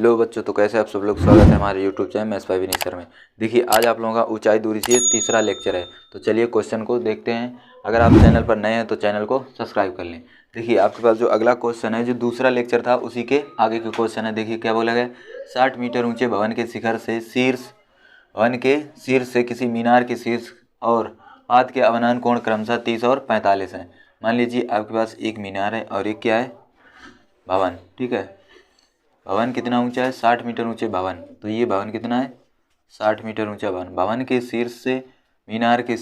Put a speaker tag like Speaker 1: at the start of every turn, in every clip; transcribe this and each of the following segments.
Speaker 1: Hello बच्चों, तो कैसे आप सब लोग। स्वागत है हमारे YouTube channel maths by Vineet sir में। देखिए आज आप लोगों का ऊंचाई दूरी से तीसरा लेक्चर है। तो चलिए क्वेश्चन को देखते हैं। अगर आप चैनल पर नए हैं तो चैनल को सब्सक्राइब कर लें। देखिए आपके पास जो अगला क्वेश्चन है, जो दूसरा लेक्चर था उसी के आगे के क्वेश्चन है। देखिए क्या बोला गया, 60 मीटर ऊँचे भवन के शिखर से शीर्ष से किसी मीनार के शीर्ष और पाद के अवनयन कोण क्रमशः 30 और 45 है। मान लीजिए आपके पास एक मीनार है और एक क्या है, भवन। ठीक है, भवन कितना ऊंचा है, 60 मीटर ऊंचे भवन। तो ये भवन कितना है, 60 मीटर ऊंचा भवन। भवन के शीर्ष से मीनार के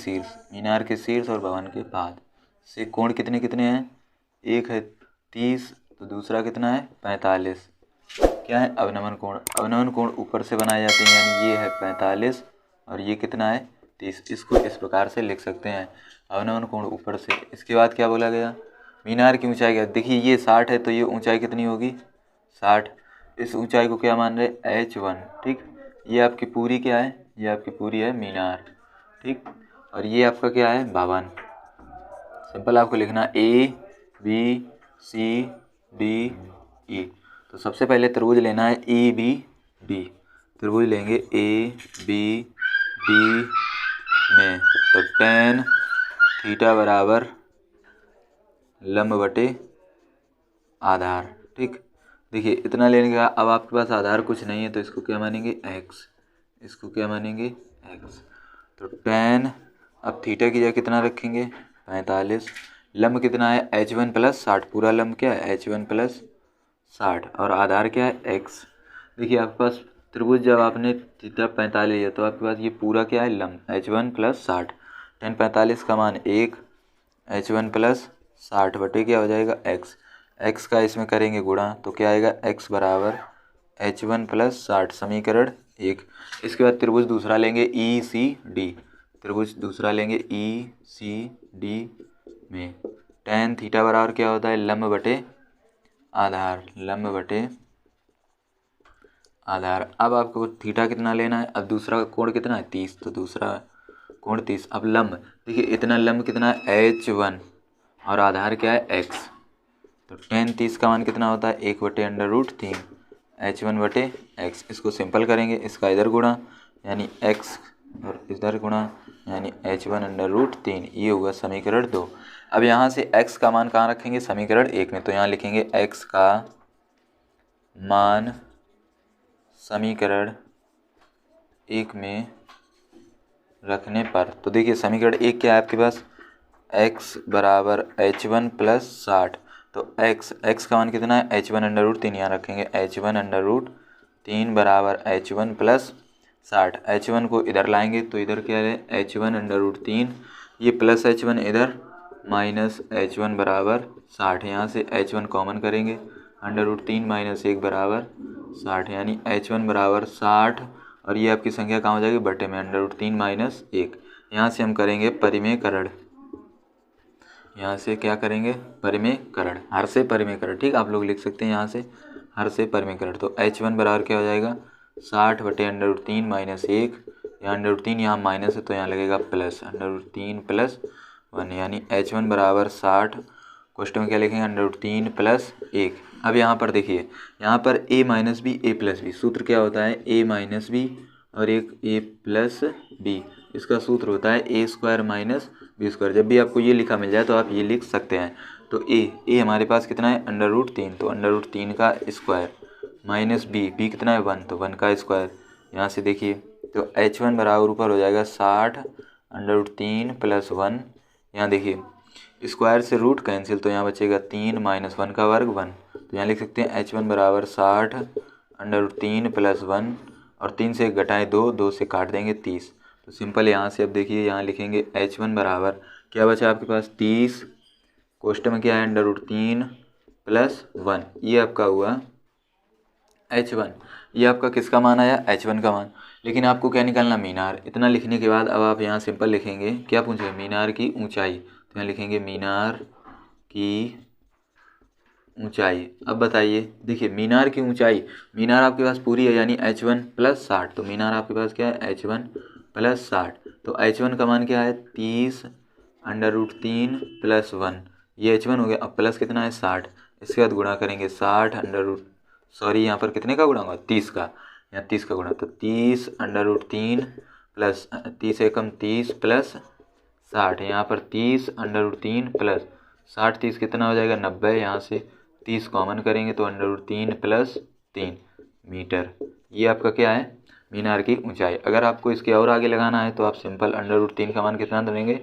Speaker 1: शीर्ष और भवन के पाद से कोण कितने कितने हैं, एक है 30 तो दूसरा कितना है 45। क्या है, अवनमन कोण। अवनमन कोण ऊपर से बनाए जाते हैं, यानी ये है 45 और ये कितना है 30। इसको इस प्रकार से लिख सकते हैं, अवनमन कोण ऊपर से। इसके बाद क्या बोला गया, मीनार की ऊंचाई क्या। देखिए ये 60 है तो ये ऊंचाई कितनी होगी 60। इस ऊंचाई को क्या मान रहे, h1। ठीक, ये आपकी पूरी क्या है, ये आपकी पूरी है मीनार। ठीक, और ये आपका क्या है, भवन। सिंपल आपको लिखना ABCDE। तो सबसे पहले त्रिभुज लेना है ABD। त्रिभुज लेंगे ABD में, तो tan थीटा बराबर लंब बटे आधार। ठीक, देखिए इतना लेने के बाद अब आपके पास आधार कुछ नहीं है तो इसको क्या मानेंगे x, इसको क्या मानेंगे x। तो tan, अब थीटा की जगह कितना रखेंगे 45। लंब कितना है h1 प्लस 60, पूरा लंब क्या है h1 प्लस 60 और आधार क्या है x। देखिए आपके पास त्रिभुज जब आपने थीटा 45 लिया तो आपके पास ये पूरा क्या है लंब h1 प्लस 60। tan 45 का मान 1, h1 प्लस 60 बटे क्या हो जाएगा x। x का इसमें करेंगे गुणा तो क्या आएगा x बराबर h1 प्लस 60, समीकरण 1। इसके बाद त्रिभुज दूसरा लेंगे ECD। त्रिभुज दूसरा लेंगे ECD में tan थीटा बराबर क्या होता है, लंब बटे आधार, लंब बटे आधार। अब आपको थीटा कितना लेना है, अब दूसरा कोण कितना है 30, तो दूसरा कोण 30। अब लंब देखिए इतना लंब कितना है h1 और आधार क्या है x। तो tan 30 का मान कितना होता है 1/√3 h1 बटे x। इसको सिंपल करेंगे, इसका इधर गुणा यानी x और इधर गुणा यानी h1/√3। ये हुआ समीकरण 2। अब यहाँ से x का मान कहाँ रखेंगे, समीकरण 1 में। तो यहाँ लिखेंगे x का मान समीकरण 1 में रखने पर, तो देखिए समीकरण 1 क्या है आपके पास, x बराबर h1 प्लस 60। तो x का मान कितना है h1/√3, यहाँ रखेंगे h1/√3 बराबर h1 प्लस 60। h1 को इधर लाएंगे तो इधर क्या है h1/√3, ये प्लस h1 इधर माइनस h1 बराबर 60। यहाँ से h1 कॉमन करेंगे, √3 माइनस 1 बराबर 60, यानी h1 बराबर 60 और ये आपकी संख्या कहाँ हो जाएगी बटे में √3 माइनस 1। यहाँ से हम करेंगे परिमेयकरण, यहाँ से क्या करेंगे परिमेयकरण, हर से परिमेयकरण। ठीक, आप लोग लिख सकते हैं यहाँ से हर से परिमेयकरण। तो h1 बराबर क्या हो जाएगा 60 बटे √3 माइनस 1, यहाँ √3 यहाँ माइनस है तो यहाँ लगेगा प्लस √3 प्लस 1, यानी h1 बराबर 60। क्वेश्चन में क्या लिखेंगे √3 प्लस 1। अब यहाँ पर देखिए, यहाँ पर a minus B A plus B, सूत्र क्या होता है a माइनस बी और एक a प्लस बी। इसका सूत्र होता है a² माइनस b²। जब भी आपको ये लिखा मिल जाए तो आप ये लिख सकते हैं। तो a हमारे पास कितना है √3, तो √3 का स्क्वायर माइनस b कितना है 1, तो 1 का स्क्वायर। यहाँ से देखिए तो h1 बराबर ऊपर हो जाएगा 60 √3 प्लस 1। यहाँ देखिए स्क्वायर से रूट कैंसिल तो यहाँ बचेगा 3 माइनस 1 का वर्ग 1। तो यहाँ लिख सकते हैं h1 बराबर 60 √3 प्लस 1 और 3 से घटाएं 2, 2 से काट देंगे 30। तो सिंपल यहाँ से अब देखिए यहाँ लिखेंगे h1 बराबर क्या बचा आपके पास 30, क्वेश्चन में क्या है √3 प्लस 1, ये आपका हुआ h1। ये आपका किसका मान आया h1 का मान। लेकिन आपको क्या निकालना मीनार। इतना लिखने के बाद अब आप यहाँ सिंपल लिखेंगे, क्या पूछेंगे मीनार की ऊंचाई। तो यहाँ लिखेंगे मीनार की ऊंचाई। अब बताइए देखिए मीनार की ऊंचाई, मीनार आपके पास पूरी है यानी h1 प्लस 60। तो मीनार आपके पास क्या है h1 प्लस 60। तो h1 का मान क्या है 30 √3 प्लस 1, ये h1 हो गया। अब प्लस कितना है 60, इसके बाद गुणा करेंगे 60 सॉरी यहाँ पर कितने का गुणा होगा, 30 का, यहाँ 30 का गुणा, तो 30 √3 प्लस 30 एकम 30 प्लस 60, यहाँ पर 30 √3 प्लस 60, 30 कितना हो जाएगा 90, यहाँ से 30 कॉमन करेंगे तो √3 प्लस 3 मीटर। ये आपका क्या है, मीनार की ऊंचाई। अगर आपको इसके और आगे लगाना है तो आप सिंपल √3 का मान कितना देंगे,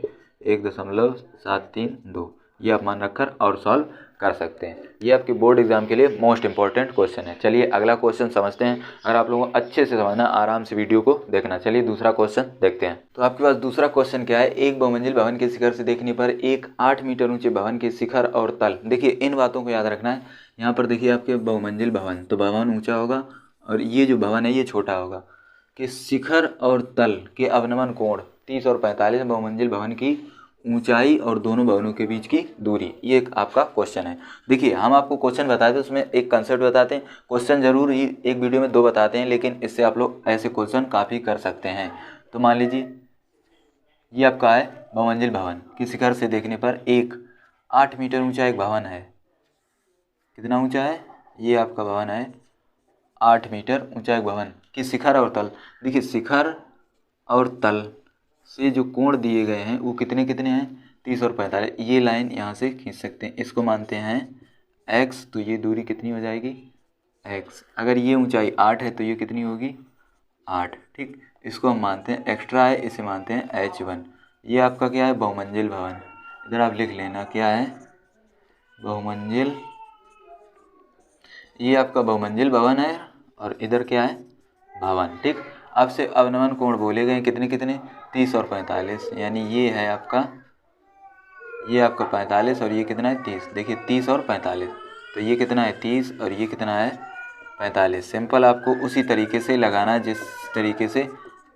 Speaker 1: 1.732, ये आप मान रखकर और सॉल्व कर सकते हैं। ये आपके बोर्ड एग्जाम के लिए मोस्ट इंपॉर्टेंट क्वेश्चन है। चलिए अगला क्वेश्चन समझते हैं। अगर आप लोगों को अच्छे से समझना, आराम से वीडियो को देखना। चलिए दूसरा क्वेश्चन देखते हैं। तो आपके पास दूसरा क्वेश्चन क्या है, एक बहुमंजिल भवन के शिखर से देखने पर एक 8 मीटर ऊंचे भवन के शिखर और तल, देखिए इन बातों को याद रखना है। यहाँ पर देखिए आपके बहुमंजिल भवन, तो भवन ऊंचा होगा और ये जो भवन है ये छोटा होगा, कि शिखर और तल के अवनमन कोण 30 और 45 बहुमंजिल भवन की ऊंचाई और दोनों भवनों के बीच की दूरी, ये एक आपका क्वेश्चन है। देखिए हम आपको क्वेश्चन बताते हैं, उसमें एक कंसेप्ट बताते हैं। क्वेश्चन जरूर ही एक वीडियो में 2 बताते हैं, लेकिन इससे आप लोग ऐसे क्वेश्चन काफ़ी कर सकते हैं। तो मान लीजिए ये आपका है बहुमंजिल भवन की शिखर से देखने पर एक 8 मीटर ऊंचा एक भवन है। कितना ऊंचा है, ये आपका भवन है 8 मीटर ऊंचा एक भवन की शिखर और तल। देखिए शिखर और तल से जो कोण दिए गए हैं वो कितने कितने हैं, 30 और 45। ये लाइन यहाँ से खींच सकते हैं, इसको मानते हैं x, तो ये दूरी कितनी हो जाएगी x। अगर ये ऊंचाई 8 है तो ये कितनी होगी 8, ठीक। इसको हम मानते हैं एक्स्ट्रा है, इसे मानते हैं h1। ये आपका क्या है, बहुमंजिल भवन। इधर आप लिख लेना क्या है, बहुमंजिल, ये आपका बहुमंजिल भवन है और इधर क्या है भवन, ठीक। अब से अवनमन कोण बोले गए कितने कितने, 30 और 45, यानी ये है आपका, ये आपका 45 और ये कितना है 30। देखिए 30 और 45, तो ये कितना है 30 और ये कितना है 45। सिंपल आपको उसी तरीके से लगाना है जिस तरीके से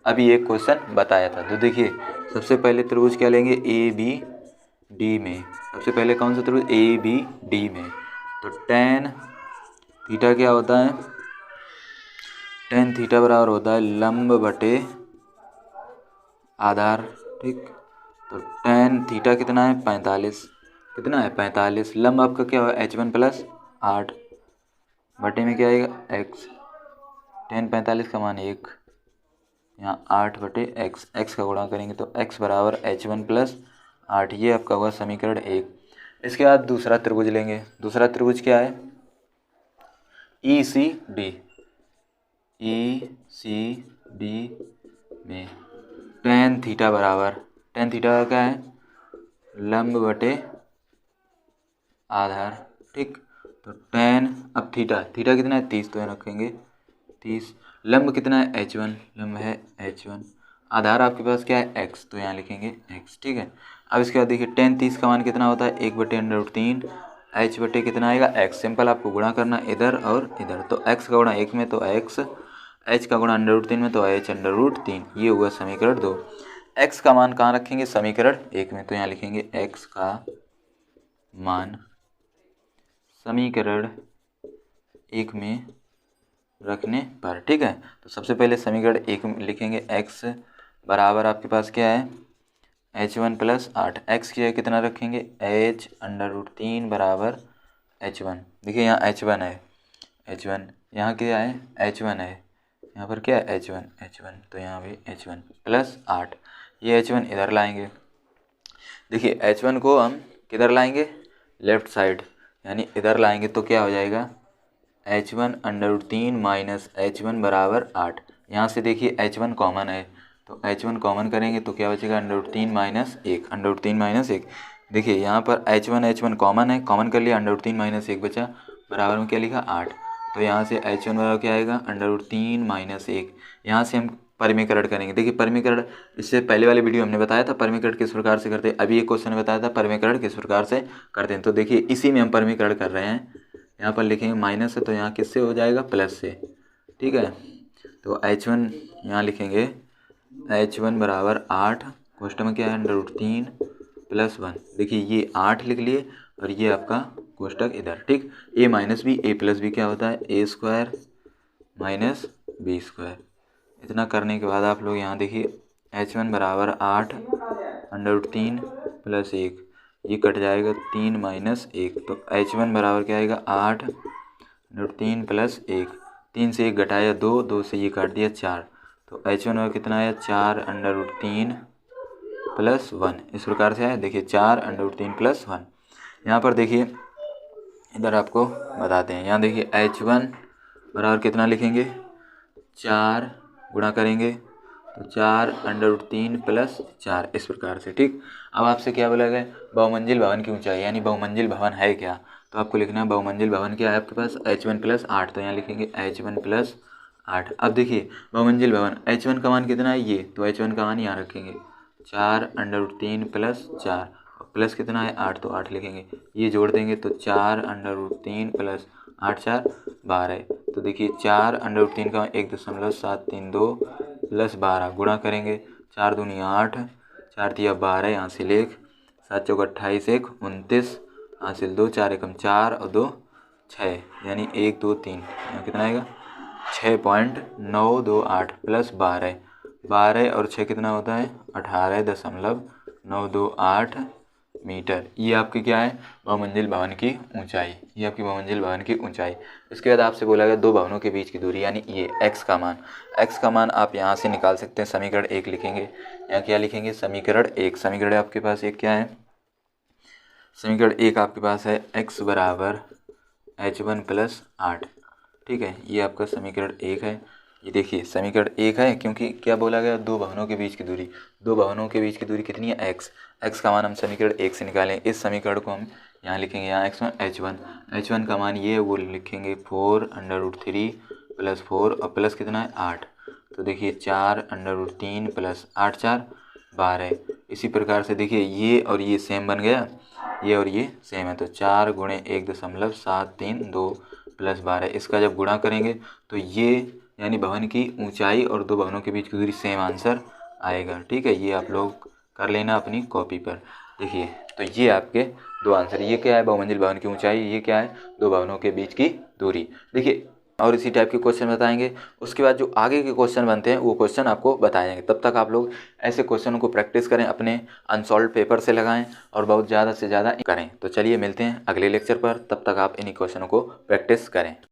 Speaker 1: अभी एक क्वेश्चन बताया था। तो देखिए सबसे पहले त्रिभुज क्या लेंगे, ए बी डी में। सबसे पहले कौन सा त्रिभुज, ए बी डी में। तो tan थीटा क्या होता है, tan थीटा बराबर होता है लंब बटे आधार, ठीक। तो tan थीटा कितना है 45, कितना है 45। लंब आपका क्या है h1 प्लस 8 बटे में क्या आएगा x, tan 45 का मान 1, यहाँ 8 बटे x, x का गुणा करेंगे तो x बराबर h1 प्लस 8, ये आपका होगा समीकरण 1। इसके बाद दूसरा त्रिभुज लेंगे। दूसरा त्रिभुज क्या है, ECD, ECD में tan थीटा बराबर, tan थीटा का क्या है लंब बटे आधार, ठीक। तो tan, अब थीटा, थीटा कितना है 30, तो यहाँ रखेंगे 30। लंब कितना है h1, लंब है h1। आधार आपके पास क्या है x, तो यहाँ लिखेंगे x, ठीक है। अब इसके बाद देखिए tan 30 का मान कितना होता है 1/√3 h बटे कितना आएगा x। सिंपल आपको गुणा करना इधर और इधर, तो x का गुणा 1 में तो x, h का गुणा √3 में तो h √3, ये हुआ समीकरण 2। x का मान कहाँ रखेंगे, समीकरण 1 में, तो यहाँ लिखेंगे x का मान समीकरण 1 में रखने पर, ठीक है। तो सबसे पहले समीकरण 1 में लिखेंगे x बराबर आपके पास क्या है h1 प्लस 8, x की जगह कितना रखेंगे h √3 बराबर h1। देखिए यहाँ h1 है, h1 यहाँ क्या है h1 है, यहाँ पर क्या है h1, तो यहाँ भी h1 प्लस 8, ये h1 इधर लाएंगे। देखिए h1 को हम किधर लाएंगे, लेफ्ट साइड, यानी इधर लाएंगे तो क्या हो जाएगा h1 √3 माइनस h1 बराबर 8। यहाँ से देखिए h1 कॉमन है, तो h1 कॉमन करेंगे तो क्या बचेगा √3 माइनस 1, √3 माइनस 1। देखिए यहाँ पर h1 कॉमन है, कॉमन कर लिया, √3 माइनस 1 बचा, बराबर में क्या लिखा 8। तो यहाँ से h1 बराबर क्या आएगा √3 माइनस 1। यहाँ से हम परिमीकरण करेंगे। देखिए परिमीकरण, इससे पहले वाले वीडियो हमने बताया था परिमीकरण किस प्रकार से करते हैं, अभी एक क्वेश्चन बताया था परिमीकरण किस प्रकार से करते हैं। तो देखिए इसी में हम परिमीकरण कर रहे हैं। यहाँ पर लिखेंगे माइनस है तो यहाँ किससे हो जाएगा प्लस से, ठीक है। तो h1 यहाँ लिखेंगे h1 बराबर 8, क्वेश्चन में क्या है √3 प्लस 1। देखिए ये 8 लिख लिए और ये आपका कोष्टक इधर, ठीक। a minus B, a plus B क्या होता है a² माइनस b²। इतना करने के बाद आप लोग यहाँ देखिए h1 बराबर 8 √3 प्लस 1, ये कट जाएगा 3 माइनस 1, तो h1 बराबर क्या आएगा 8 √3 प्लस 1, 3 से 1 घटाया 2, 2 से ये काट दिया 4, तो h1 कितना आया 4√3 प्लस 1। इस प्रकार से है, देखिए 4√3 प्लस 1। यहाँ पर देखिए इधर आपको बताते हैं, यहाँ देखिए h1 बराबर कितना लिखेंगे 4 गुणा करेंगे तो 4√3 प्लस 4, इस प्रकार से। ठीक, अब आपसे क्या बोला गया, बहुमंजिल भवन की ऊंचाई, यानी बहुमंजिल भवन है क्या, तो आपको लिखना है बहुमंजिल भवन क्या है आपके पास h1 प्लस 8, तो यहाँ लिखेंगे h1 प्लस 8। अब देखिए बहुमंजिल भवन h1 का मान कितना है ये, तो h1 का मान यहाँ रखेंगे 4√3 प्लस 4, प्लस कितना है 8, तो 8 लिखेंगे, ये जोड़ देंगे तो 4√3 प्लस 8 4 12। तो देखिए 4√3 का 1.732 प्लस 12 गुणा करेंगे, 4 दूनी 8, 4 दिया 12, यहाँ से लेख 7 चौक 28, 1 29, हासिल 2, 4 एकम 4 और 2 6, यानी 1 2 3, यहाँ कितना आएगा 6.928 प्लस 12, 12 और 6 कितना होता है 18.928 मीटर। ये आपकी क्या है बहुमंजिल भवन की ऊंचाई, ये आपकी बहुमंजिल भवन की ऊंचाई। इसके बाद आपसे बोला गया दो भवनों के बीच की दूरी, यानी ये x का मान, x का मान आप यहाँ से निकाल सकते हैं, समीकरण 1 लिखेंगे। यहाँ क्या लिखेंगे समीकरण 1, समीकरण आपके पास एक क्या है, समीकरण 1 आपके पास है x बराबर h1 प्लस 8। ठीक है, ये आपका समीकरण 1 है। ये देखिए समीकरण 1 है क्योंकि क्या बोला गया दो भवनों के बीच की दूरी, दो भवनों के बीच की दूरी कितनी है x, x का मान हम समीकरण 1 से निकालें। इस समीकरण को हम यहाँ लिखेंगे, यहाँ h1 का मान ये वो लिखेंगे 4√3 प्लस 4 और प्लस कितना है 8, तो देखिए 4√3 प्लस 8 4 12। इसी प्रकार से देखिए ये और ये सेम बन गया, ये और ये सेम है, तो 4 गुणे 1.732 प्लस 12, इसका जब गुणा करेंगे तो ये यानी भवन की ऊंचाई और दो भवनों के बीच की दूरी सेम आंसर आएगा। ठीक है, ये आप लोग कर लेना अपनी कॉपी पर। देखिए तो ये आपके दो आंसर, ये क्या है बहुमंजिल भवन की ऊंचाई, ये क्या है दो भवनों के बीच की दूरी। देखिए और इसी टाइप के क्वेश्चन बताएंगे, उसके बाद जो आगे के क्वेश्चन बनते हैं वो क्वेश्चन आपको बताएंगे। तब तक आप लोग ऐसे क्वेश्चनों को प्रैक्टिस करें, अपने अनसॉल्व पेपर से लगाएं और बहुत ज़्यादा से ज़्यादा करें। तो चलिए मिलते हैं अगले लेक्चर पर, तब तक आप इन्हीं क्वेश्चनों को प्रैक्टिस करें।